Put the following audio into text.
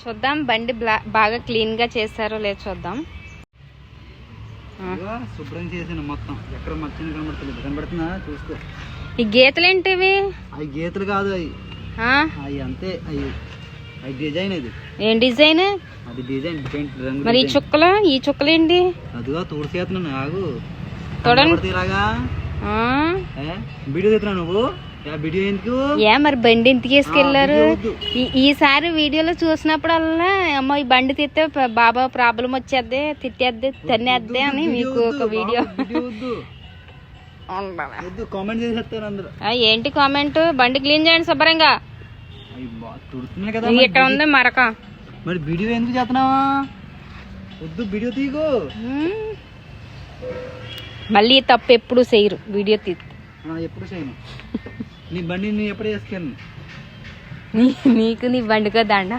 చూద్దాం బండి బాగా క్లీన్ గా చేశారో లేదో చూద్దాం. శుభ్రం చేసాను మొత్తం, ఎక్కడ మర్చింది కనబడుతుంది, కనబడుతుందా చూసుకో. ఈ గీతలు ఏంటివి? అవి గీతలు కాదు, అవి అంతే, అవి డిజైన్. ఇది ఏం డిజైన్? అది డిజైన్ రంగు. మరి ఈ చుక్కలు ఏంటి? అదిగా తోడుసేస్తున్నాను, ఆగు చూడండి. వీడియో తీస్తున్నా నువ్వు, వీడియో ఎందుకు? మరి బండి ఎందుకు వేసుకెళ్లారు? ఈసారి వీడియోలో చూసినప్పుడల్లా అమ్మ ఈ బండి తిస్తే బాబా ప్రాబ్లం వచ్చేద్ది, తిట్టేద్ది, తన్నేద్ది అని మీకు ఒక వీడియో. కామెంట్ చేసేస్తారు అందరూ. ఏంటి కామెంట్? బండి క్లీన్ చేయండి శుభ్రంగా. ఇక్కడ ఉంది మరక. మరి వీడియో ఎందుకు చేస్తున్నావా? వద్దు, వీడియో తీగో. మళ్ళీ తప్పు ఎప్పుడు చేయరు, వీడియో తీ. ఎప్పుడు చేయను. నీ బండి నీ ఎప్పుడు వేసుకెళ్ళను. నీకు నీ బండికో దండ.